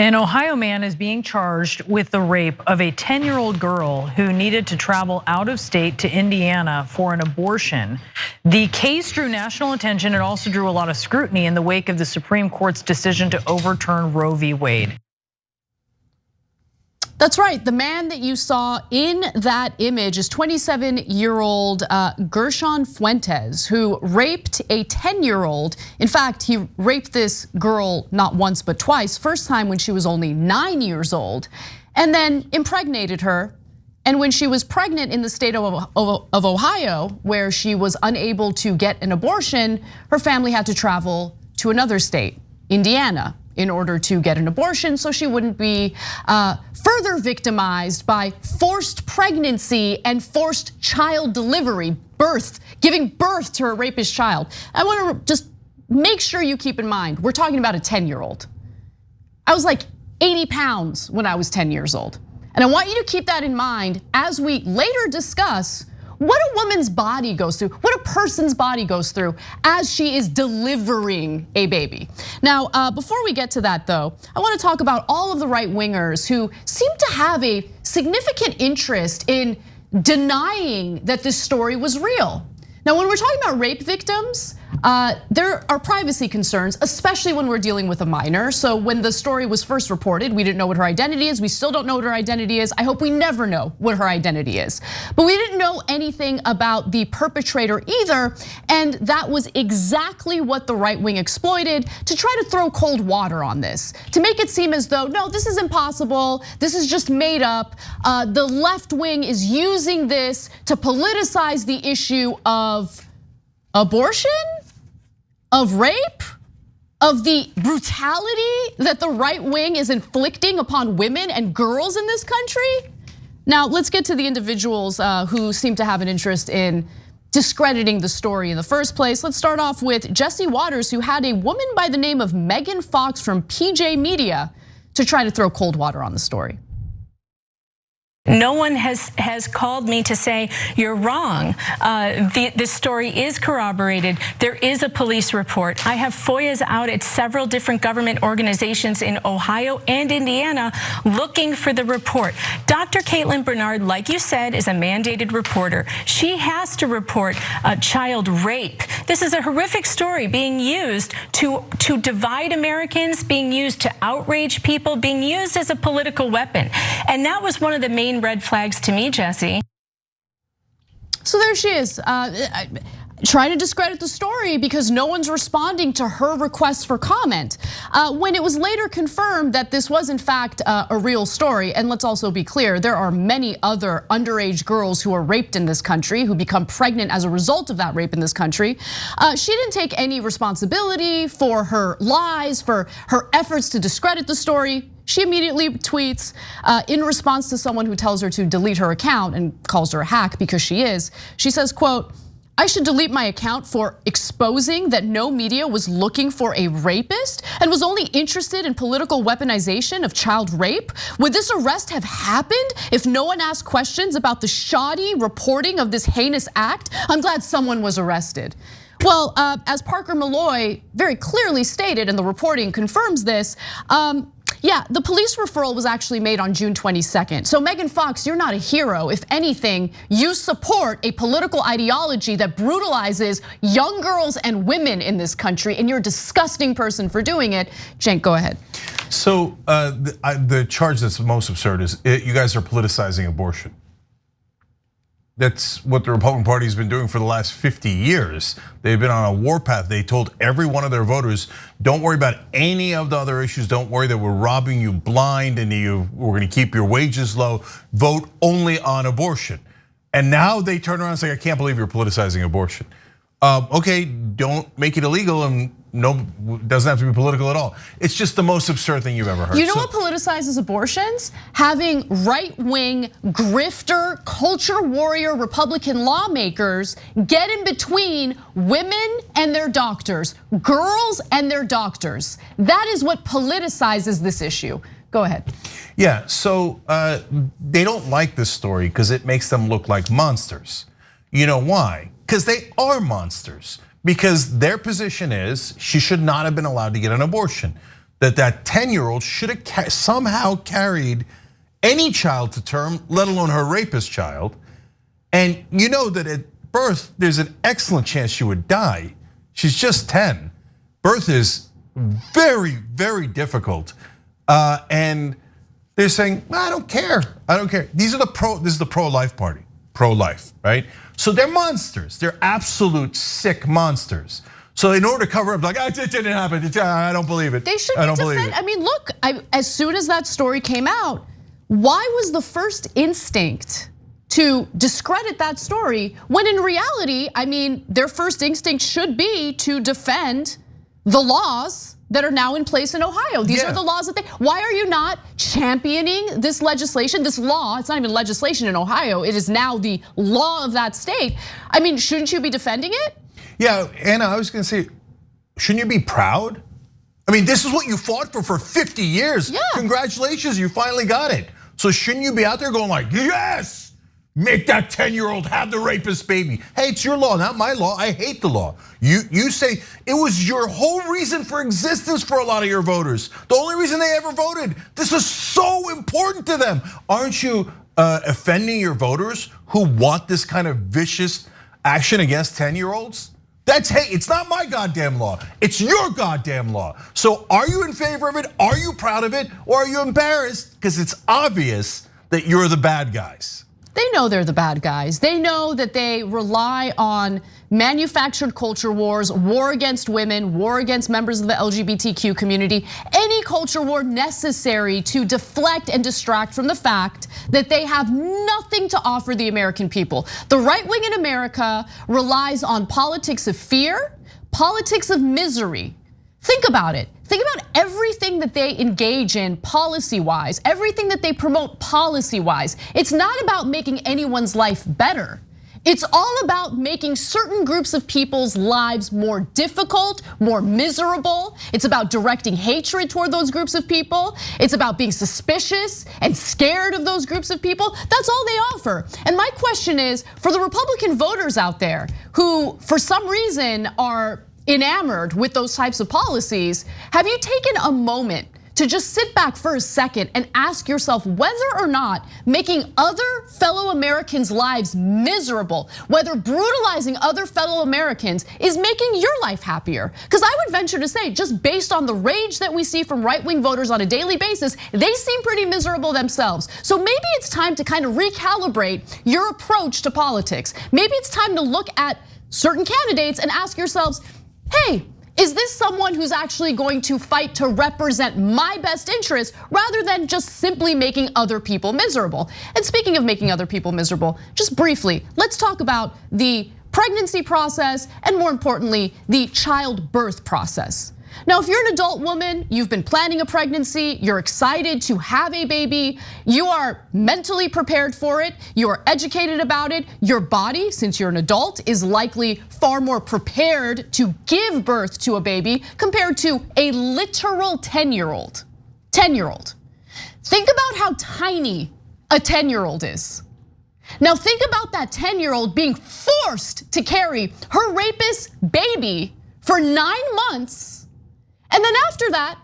An Ohio man is being charged with the rape of a 10-year-old girl who needed to travel out of state to Indiana for an abortion. The case drew national attention. It also drew a lot of scrutiny in the wake of the Supreme Court's decision to overturn Roe v. Wade. That's right. The man that you saw in that image is 27-year-old Gershon Fuentes, who raped a 10-year-old. In fact, he raped this girl not once but twice. First time when she was only 9 years old, and then impregnated her. And when she was pregnant in the state of Ohio, where she was unable to get an abortion, her family had to travel to another state, Indiana, in order to get an abortion so she wouldn't be further victimized by forced pregnancy and forced child delivery, giving birth to her rapist child. I wanna just make sure you keep in mind, we're talking about a 10-year-old. I was like 80 pounds when I was 10 years old. And I want you to keep that in mind as we later discuss what a woman's body goes through, what a person's body goes through as she is delivering a baby. Now, before we get to that though, I wanna talk about all of the right wingers who seem to have a significant interest in denying that this story was real. Now, when we're talking about rape victims, there are privacy concerns, especially when we're dealing with a minor. So when the story was first reported, we didn't know what her identity is. We still don't know what her identity is. I hope we never know what her identity is. But we didn't know anything about the perpetrator either. And that was exactly what the right wing exploited to try to throw cold water on this, to make it seem as though, no, this is impossible. This is just made up. The left wing is using this to politicize the issue of abortion, of rape, of the brutality that the right wing is inflicting upon women and girls in this country. Now, let's get to the individuals who seem to have an interest in discrediting the story in the first place. Let's start off with Jesse Waters, who had a woman by the name of Megan Fox from PJ Media to try to throw cold water on the story. No one has called me to say you're wrong. This story is corroborated. There is a police report. I have FOIAs out at several different government organizations in Ohio and Indiana looking for the report. Dr. Caitlin Bernard, like you said, is a mandated reporter. She has to report child rape. This is a horrific story being used to divide Americans, being used to outrage people, being used as a political weapon. And that was one of the main red flags to me, Jesse. So there she is, trying to discredit the story because no one's responding to her request for comment. When it was later confirmed that this was in fact a real story, and let's also be clear, there are many other underage girls who are raped in this country, who become pregnant as a result of that rape in this country. She didn't take any responsibility for her lies, for her efforts to discredit the story. She immediately tweets in response to someone who tells her to delete her account and calls her a hack because she is. She says, quote, "I should delete my account for exposing that no media was looking for a rapist and was only interested in political weaponization of child rape. Would this arrest have happened if no one asked questions about the shoddy reporting of this heinous act? I'm glad someone was arrested." Well, as Parker Malloy very clearly stated, and the reporting confirms this, yeah, the police referral was actually made on June 22nd. So Megan Fox, you're not a hero. If anything, you support a political ideology that brutalizes young girls and women in this country, and you're a disgusting person for doing it. Cenk, go ahead. So the charge that's most absurd is you guys are politicizing abortion. That's what the Republican Party has been doing for the last 50 years. They've been on a warpath. They told every one of their voters, don't worry about any of the other issues. Don't worry that we're robbing you blind and we're gonna keep your wages low. Vote only on abortion. And now they turn around and say, I can't believe you're politicizing abortion. Okay, don't make it illegal and no, doesn't have to be political at all. It's just the most absurd thing you've ever heard. You know what politicizes abortions? Having right-wing, grifter, culture warrior Republican lawmakers get in between women and their doctors, girls and their doctors. That is what politicizes this issue. Go ahead. Yeah, so they don't like this story because it makes them look like monsters. You know why? Because they are monsters. Because their position is she should not have been allowed to get an abortion. that 10-year-old should have somehow carried any child to term, let alone her rapist child. And you know that at birth, there's an excellent chance she would die. She's just 10. Birth is very, very difficult. And they're saying, I don't care, I don't care. This is the pro-life party, pro-life, right? So they're monsters, they're absolute sick monsters. So in order to cover up, like, it didn't happen, I don't believe it. They should be defended. I mean, look, as soon as that story came out, why was the first instinct to discredit that story when in reality, I mean, their first instinct should be to defend the laws that are now in place in Ohio. These are the laws that why are you not championing this legislation, this law? It's not even legislation in Ohio, it is now the law of that state. I mean, shouldn't you be defending it? Yeah, Anna, I was gonna say, shouldn't you be proud? I mean, this is what you fought for 50 years. Yeah. Congratulations, you finally got it. So shouldn't you be out there going like, yes, make that 10-year-old have the rapist baby. Hey, it's your law, not my law, I hate the law. You say it was your whole reason for existence for a lot of your voters. The only reason they ever voted, this is so important to them. Aren't you offending your voters who want this kind of vicious action against 10-year-olds? That's, hey, it's not my goddamn law, it's your goddamn law. So are you in favor of it? Are you proud of it? Or are you embarrassed? Because it's obvious that you're the bad guys. They know they're the bad guys. They know that they rely on manufactured culture wars, war against women, war against members of the LGBTQ community, any culture war necessary to deflect and distract from the fact that they have nothing to offer the American people. The right wing in America relies on politics of fear, politics of misery. Think about it. Think about everything that they engage in policy-wise, everything that they promote policy-wise. It's not about making anyone's life better. It's all about making certain groups of people's lives more difficult, more miserable. It's about directing hatred toward those groups of people. It's about being suspicious and scared of those groups of people. That's all they offer. And my question is, for the Republican voters out there who, for some reason, are enamored with those types of policies, have you taken a moment to just sit back for a second and ask yourself whether or not making other fellow Americans' lives miserable, whether brutalizing other fellow Americans is making your life happier? Because I would venture to say, just based on the rage that we see from right-wing voters on a daily basis, they seem pretty miserable themselves. So maybe it's time to kind of recalibrate your approach to politics. Maybe it's time to look at certain candidates and ask yourselves, hey, is this someone who's actually going to fight to represent my best interests rather than just simply making other people miserable? And speaking of making other people miserable, just briefly, let's talk about the pregnancy process and more importantly, the childbirth process. Now, if you're an adult woman, you've been planning a pregnancy, you're excited to have a baby, you are mentally prepared for it, you are educated about it, your body, since you're an adult, is likely far more prepared to give birth to a baby compared to a literal 10-year-old. 10-year-old. Think about how tiny a 10-year-old is. Now think about that 10-year-old being forced to carry her rapist baby for 9 months. And then after that,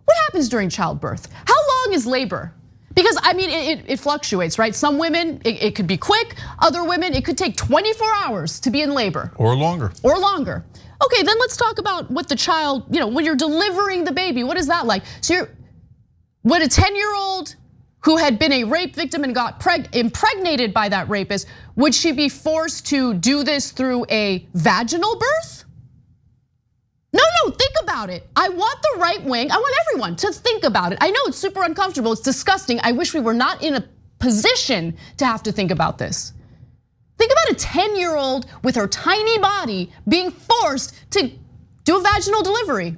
what happens during childbirth? How long is labor? Because I mean, it fluctuates, right? Some women, it could be quick. Other women, it could take 24 hours to be in labor. Or longer. Or longer. Okay, then let's talk about what the child, when you're delivering the baby, what is that like? So would a 10-year-old who had been a rape victim and got impregnated by that rapist, would she be forced to do this through a vaginal birth? No, think about it. I want the right wing, I want everyone to think about it. I know it's super uncomfortable, it's disgusting. I wish we were not in a position to have to think about this. Think about a 10-year-old with her tiny body being forced to do a vaginal delivery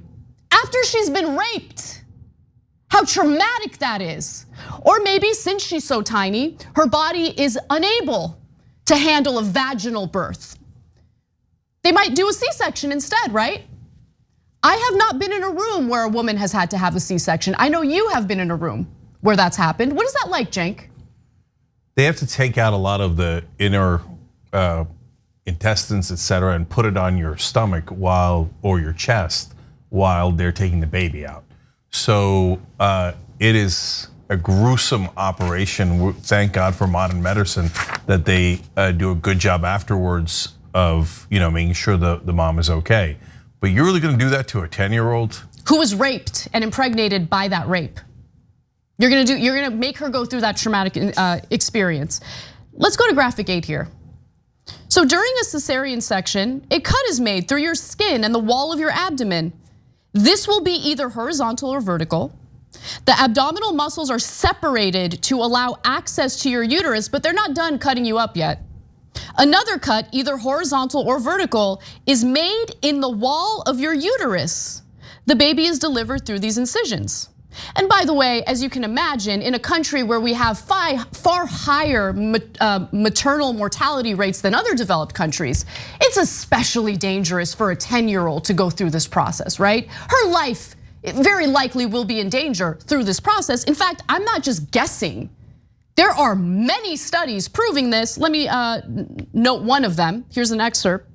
after she's been raped. How traumatic that is. Or maybe since she's so tiny, her body is unable to handle a vaginal birth. They might do a C-section instead, right? I have not been in a room where a woman has had to have a C-section. I know you have been in a room where that's happened. What is that like, Cenk? They have to take out a lot of the inner intestines, etc., and put it on your stomach or your chest while they're taking the baby out. So it is a gruesome operation. Thank God for modern medicine that they do a good job afterwards of making sure the mom is okay. But you're really going to do that to a 10-year-old who was raped and impregnated by that rape? You're gonna make her go through that traumatic experience. Let's go to graphic 8 here. So during a cesarean section, a cut is made through your skin and the wall of your abdomen. This will be either horizontal or vertical. The abdominal muscles are separated to allow access to your uterus, but they're not done cutting you up yet. Another cut, either horizontal or vertical, is made in the wall of your uterus. The baby is delivered through these incisions. And by the way, as you can imagine, in a country where we have far higher maternal mortality rates than other developed countries, it's especially dangerous for a 10-year-old to go through this process, right? Her life very likely will be in danger through this process. In fact, I'm not just guessing. There are many studies proving this. Let me note one of them. Here's an excerpt.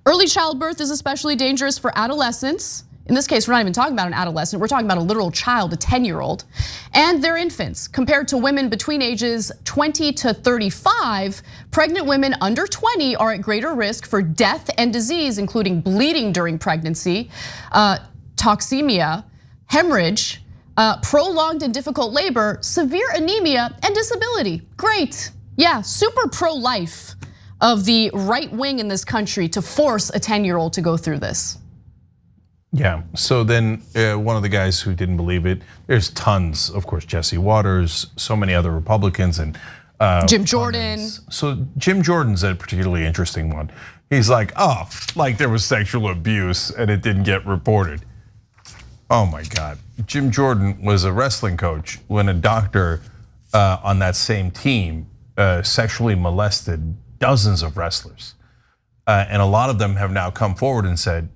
Early childbirth is especially dangerous for adolescents. In this case, we're not even talking about an adolescent, we're talking about a literal child, a 10-year-old, and their infants. Compared to women between ages 20 to 35, pregnant women under 20 are at greater risk for death and disease, including bleeding during pregnancy, toxemia, hemorrhage, prolonged and difficult labor, severe anemia, and disability. Great, yeah, super pro-life of the right wing in this country to force a 10-year-old to go through this. Yeah, so then one of the guys who didn't believe it, there's tons, of course, Jesse Waters, so many other Republicans and Jim Jordan. So Jim Jordan's a particularly interesting one. He's like, oh, like there was sexual abuse and it didn't get reported. Oh my God, Jim Jordan was a wrestling coach when a doctor on that same team sexually molested dozens of wrestlers. And a lot of them have now come forward and said,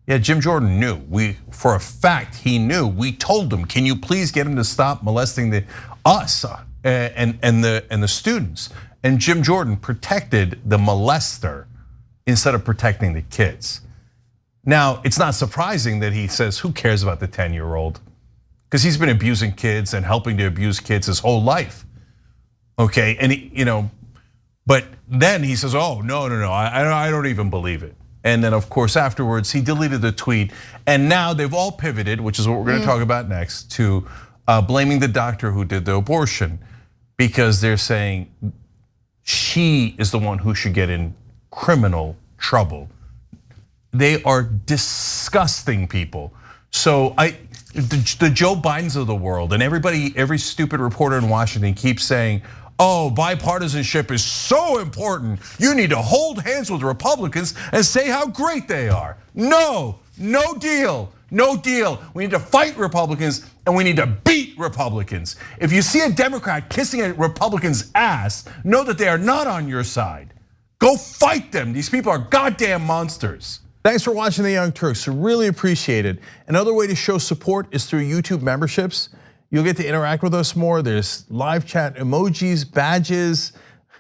yeah, Jim Jordan knew. For a fact, he knew. We told him, can you please get him to stop molesting us and the students? And Jim Jordan protected the molester instead of protecting the kids. Now, it's not surprising that he says, who cares about the 10-year-old? Because he's been abusing kids and helping to abuse kids his whole life. Okay, and but then he says, oh, no, I don't even believe it. And then, of course, afterwards, he deleted the tweet. And now they've all pivoted, which is what we're going to talk about next, to blaming the doctor who did the abortion, because they're saying she is the one who should get in criminal trouble. They are disgusting people. So the Joe Bidens of the world and every stupid reporter in Washington keeps saying, oh, bipartisanship is so important. You need to hold hands with Republicans and say how great they are. No deal. We need to fight Republicans and we need to beat Republicans. If you see a Democrat kissing a Republican's ass, know that they are not on your side. Go fight them. These people are goddamn monsters. Thanks for watching The Young Turks. Really appreciate it. Another way to show support is through YouTube memberships. You'll get to interact with us more. There's live chat emojis, badges.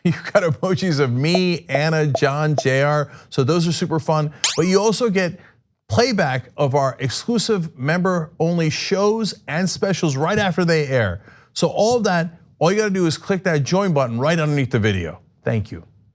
You've got emojis of me, Anna, John, JR. So those are super fun. But you also get playback of our exclusive member-only shows and specials right after they air. So all of that, all you gotta do is click that join button right underneath the video. Thank you.